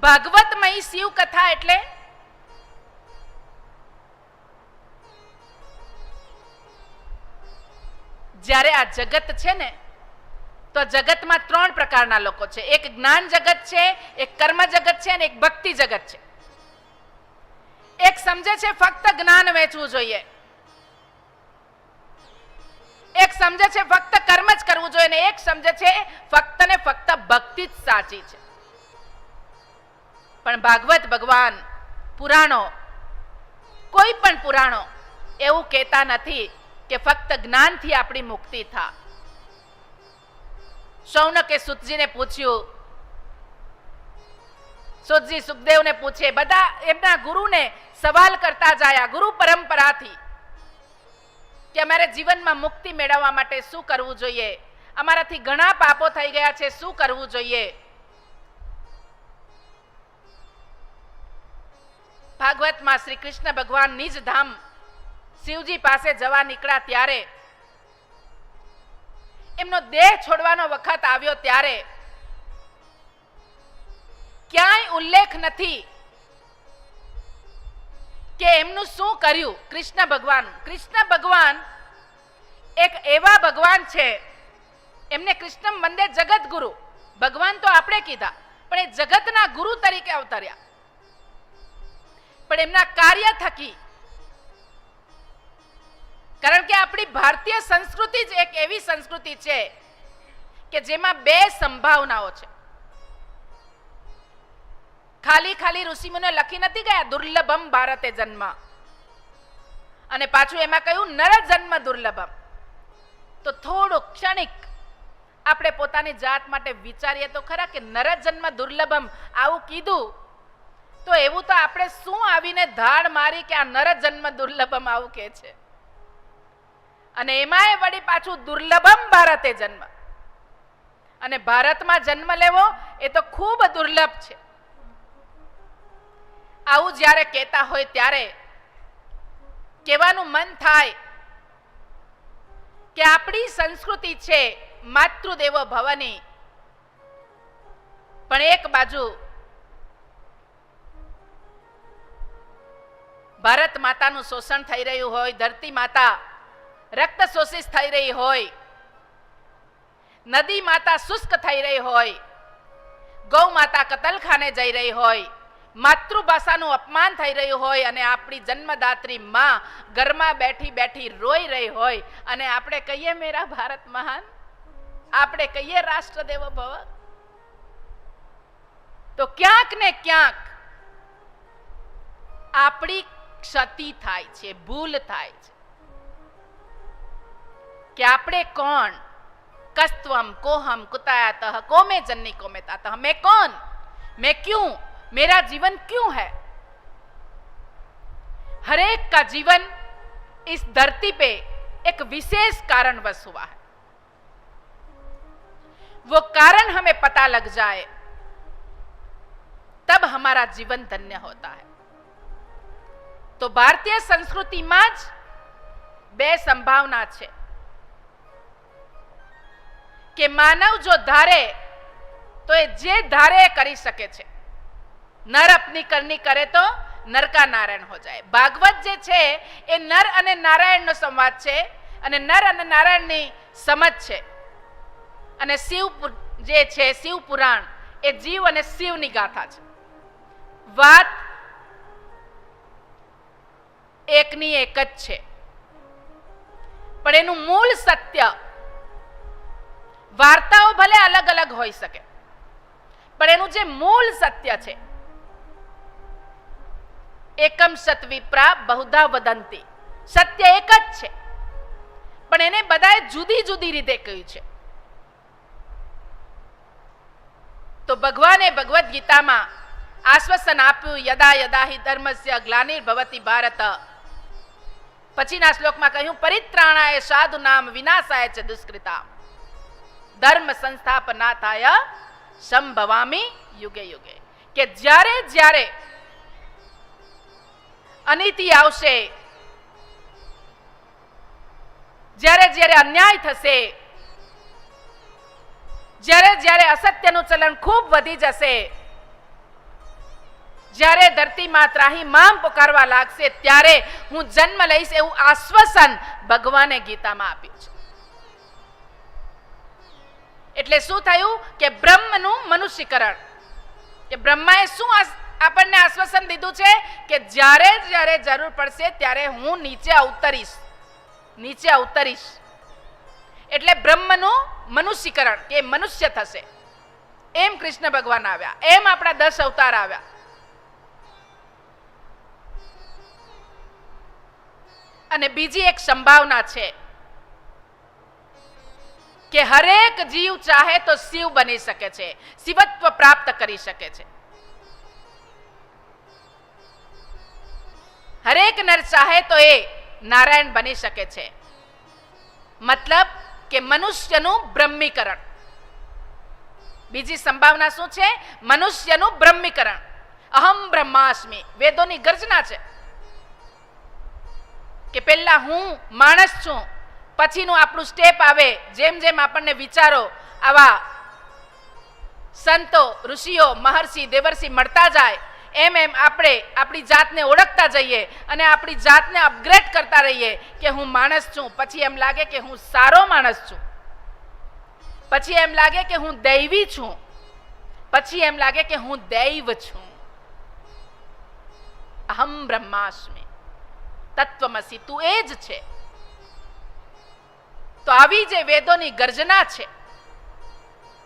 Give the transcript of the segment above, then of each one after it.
ભાગવતમય શિવ કથા એટલે જ્યારે આ જગત છે ને, તો જગતમાં 3 પ્રકારના લોકો છે. એક જ્ઞાન જગત છે, એક કર્મ જગત છે અને એક ભક્તિ જગત છે. એક સમજે છે ફક્ત જ્ઞાન વેચવું જોઈએ, એક સમજે છે ફક્ત કર્મ જ કરવું જોઈએ અને એક સમજે છે ફક્ત ને ફક્ત ભક્તિ જ સાચી છે. પણ ભાગવત ભગવાન, પુરાણો, કોઈ પણ પુરાણો એવું કહેતા નથી કે ફક્ત જ્ઞાનથી આપણી મુક્તિ થાય. શૌનકે સુતજીને પૂછ્યું, સુતજી સુખદેવને પૂછે, બધા એમના ગુરુને સવાલ કરતા જાય ગુરુ પરંપરાથી કે અમારે જીવનમાં મુક્તિ મેળવવા માટે શું કરવું જોઈએ, અમારાથી ઘણા પાપો થઈ ગયા છે, શું કરવું જોઈએ. ભાગવતમાં શ્રી કૃષ્ણ ભગવાન નિજ ધામ શિવજી પાસે જવા નીકળ્યા ત્યારે, એમનો દેહ છોડવાનો વખત આવ્યો ત્યારે ક્યાંય ઉલ્લેખ નથી કે એમનું શું કર્યું કૃષ્ણ ભગવાન. કૃષ્ણ ભગવાન એક એવા ભગવાન છે, એમને કૃષ્ણ વંદે જગત ગુરુ, ભગવાન તો આપણે કીધા પણ એ જગતના ગુરુ તરીકે અવતર્યા. પણ એમના કાર્ય થકી, કારણ કે આપણી ભારતીય સંસ્કૃતિ જ એક એવી સંસ્કૃતિ છે કે જેમાં 2 સંભાવનાઓ છે. ખાલી ઋષિમુનિઓ લખી નથી ગયા દુર્લભમ ભારતે જન્મ, અને પાછું એમાં કહ્યું નર જન્મ દુર્લભમ. તો થોડું ક્ષણિક આપણે પોતાની જાત માટે વિચારીએ તો ખરા કે નર જન્મ દુર્લભમ આવું કીધું તો એવું તો આપણે શું આવીને ધાડ મારી કે આ નર જન્મ દુર્લભમ આવું કે છે, અને એમાંય વળી પાછું દુર્લભમ ભારતે જન્મ. અને ભારતમાં જન્મ લેવો એ તો ખૂબ દુર્લભ છે. આવું જ્યારે કહેતા હોય ત્યારે કહેવાનું મન થાય કે આપણી સંસ્કૃતિ છે માતૃદેવો ભવની, પણ એક બાજુ ભારત માતાનું શોષણ થઈ રહ્યું હોય, ધરતી માતા રક્ત શોષિત થઈ રહી હોય, નદી માતા શુષ્ક થઈ રહી હોય, ગૌ માતા કતલખાને જઈ રહી હોય, માતૃભાષાનું અપમાન થઈ રહ્યું હોય, અને આપણી જન્મદાત્રી માં ઘરમાં બેઠી બેઠી રોઈ રહી હોય, અને આપણે કહીએ મેરા ભારત મહાન, આપણે કહીએ રાષ્ટ્રદેવો ભવ, તો ક્યાંક ને ક્યાંક આપણી ક્ષતિ થાય છે, ભૂલ થાય છે કે આપણે કોણ, કસ્ત્વમ કોહમ कुतायातः कोमे जन्नी कोमे तातः, मैं कौन, मैं क्यों, मेरा जीवन क्यों है. हर एक का जीवन इस धरती पे एक विशेष कारणवश हुआ है. वो कारण हमें पता लग जाए तब हमारा जीवन धन्य होता है. तो भारतीय संस्कृतिમાં જ 2 સંભાવના છે કે માનવ જો ધારે તો એ જે ધારે કરી શકે છે. નર અપની કરनी કરે તો નર કા નારાયણ હો જાય. ભાગવત જે છે એ નર અને નારાયણનો સંવાદ છે, અને નર અને નારાયણની સમજ છે. અને શિવ જે છે શિવ પુરાણ એ જીવ અને શિવની ગાથા છે. વાત એકની એક જ છે, પણ એનું મૂળ સત્ય, વાર્તાઓ ભલે અલગ અલગ હોઈ શકે પણ એનું જે મૂળ સત્ય છે, એકમ સત વિપ્રા બહુધા વદંતી, સત્ય એક જ છે પણ એને બધાએ જુદી જુદી રીતે કહ્યું છે. તો ભગવાને ભગવદ્ ગીતામાં આશ્વાસન આપ્યું, યદા યદા હિ ધર્મસ્ય ગ્લાનિર્ભવતિ ભારત. પછીના શ્લોકમાં કહ્યું, પરિત્રાણાય સાધુ નામ વિનાશાય ચ દુષ્કૃતા ધર્મ સંસ્થાપનાથાય સંભવામી યુગે યુગે. કે જ્યારે જ્યારે અનીતિ આવશે, જ્યારે જ્યારે અન્યાય થશે, જ્યારે જ્યારે અસત્યનું ચલણ ખૂબ વધી જશે, જ્યારે ધરતીમાં ત્રાહિમામ પુકારવા લાગશે ત્યારે હું જન્મ લઈશ એવું આશ્વાસન ભગવાને ગીતામાં આપ્યું છે. એટલે શું થયું કે બ્રહ્મનું મનુષ્યકરણ, કે બ્રહ્માએ શું આપણને આશ્વાસન દીધું છે કે જ્યારે જ્યારે જરૂર પડશે ત્યારે હું નીચે અવતરીશ. એટલે બ્રહ્મનું મનુષ્યકરણ, કે મનુષ્ય થશે. એમ કૃષ્ણ ભગવાન આવ્યા, એમ આપણા 10 અવતાર આવ્યા. અને બીજી એક સંભાવના છે કે હરેક જીવ ચાહે તો શિવ બની શકે છે, શિવત્વ પ્રાપ્ત કરી શકે છે. હરેક નર ચાહે તો એ નારાયણ બની શકે છે. મતલબ કે મનુષ્યનું બ્રહ્મીકરણ. બીજી સંભાવના શું છે? મનુષ્યનું બ્રહ્મીકરણ. અહમ બ્રહ્માસ્મિ, વેદોની ગર્જના છે કે પહેલા હું માણસ છું, પછીનું આપણું સ્ટેપ આવે. જેમ જેમ આપણને વિચારો આવા સંતો, ઋષિઓ, મહર્ષિ, દેવર્ષિ મળતા જાય, એમ એમ આપણે આપણી જાતને ઓળખતા જઈએ અને આપણી જાતને અપગ્રેડ કરતા રહીએ કે હું માણસ છું. પછી એમ લાગે કે હું સારો માણસ છું, પછી એમ લાગે કે હું દૈવી છું, પછી એમ લાગે કે હું દૈવ છું. અહમ બ્રહ્માસ્મિ, તત્વમસી, તું એ જ છે. તો આવી જે વેદોની ગર્જના છે,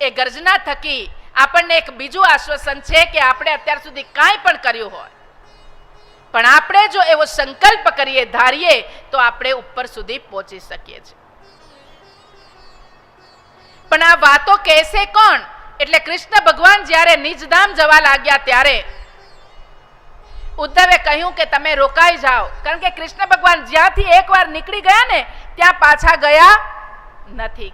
એ ગર્જના થકી આપણને એક બીજું આશ્વાસન છે કે આપણે અત્યાર સુધી કાંઈ પણ કર્યું હોય, પણ આપણે જો એવો સંકલ્પ કરીએ, ધારીએ, તો આપણે ઉપર સુધી પહોંચી શકીએ છીએ. પણ આ વાતો કહેશે કોણ? એટલે કૃષ્ણ ભગવાન જ્યારે નિજધામ જવા લાગ્યા ત્યારે ઉદ્ધવે કહ્યું કે તમે રોકાઈ જાઓ, કારણ કે કૃષ્ણ ભગવાન જ્યાંથી એકવાર નીકળી ગયા ને ત્યાં પાછા ગયા નથી.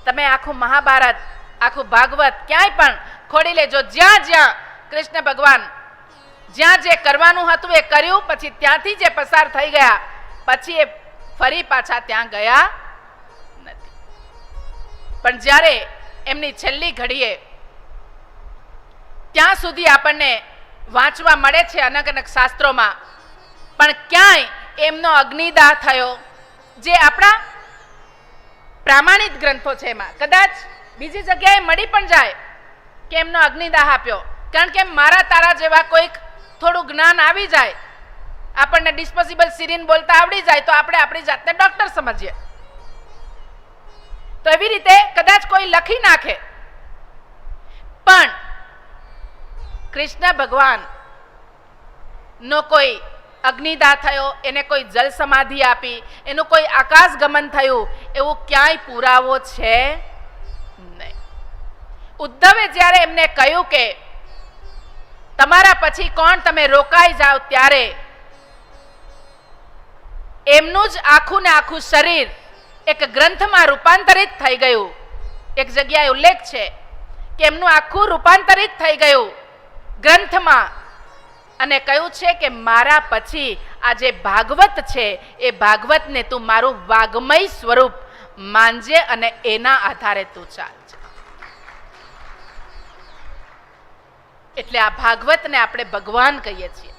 તમે આખું મહાભારત, આખું ભાગવત ક્યાંય પણ ખોડી લેજો, જ્યાં જ્યાં કૃષ્ણ ભગવાન જ્યાં જે કરવાનું હતું એ કર્યું, પછી ત્યાંથી જે પસાર થઈ ગયા, પછી એ ફરી પાછા ત્યાં ગયા નથી. પણ જ્યારે એમની છેલ્લી ઘડીએ ત્યાં સુધી આપણને વાંચવા મળે છે અલગ અલગ શાસ્ત્રોમાં, પણ ક્યાંય એમનો અગ્નિદાહ થયો, જે આપણા પ્રામાણિક ગ્રંથો છે એમાં કદાચ બીજી જગ્યાએ મળી પણ જાય કે એમનો અગ્નિદાહ આપ્યો. કારણ કે મારા તારા જેવા કોઈક થોડું જ્ઞાન આવી જાય, આપણને ડિસ્પોઝિબલ સિરીન બોલતા આવડી જાય, તો આપણે આપણી જાતને ડોક્ટર સમજીએ. તો એવી રીતે કદાચ કોઈ લખી નાખે, પણ કૃષ્ણ ભગવાન નો કોઈ અગ્નિદાહ થયો, એને કોઈ જલ સમાધિ આપી, એનું કોઈ આકાશ ગમન થયું, એવું ક્યાંય પુરાવો છે નહીં. ઉદ્ધવે જ્યારે એમને કહ્યું કે તમારા પછી કોણ, તમે રોકાઈ જાઓ, ત્યારે એમનું જ આખું ને આખું શરીર એક ગ્રંથમાં રૂપાંતરિત થઈ ગયું. એક જગ્યાએ ઉલ્લેખ છે કે એમનું આખું રૂપાંતરિત થઈ ગયું ગ્રંથમાં, અને કહ્યું છે કે મારા પછી આ જે ભાગવત છે એ ભાગવતને તું મારું વાગ્મય સ્વરૂપ માનજે અને એના આધારે તું ચાલજે. એટલે આ ભાગવતને આપણે ભગવાન કહીએ છીએ.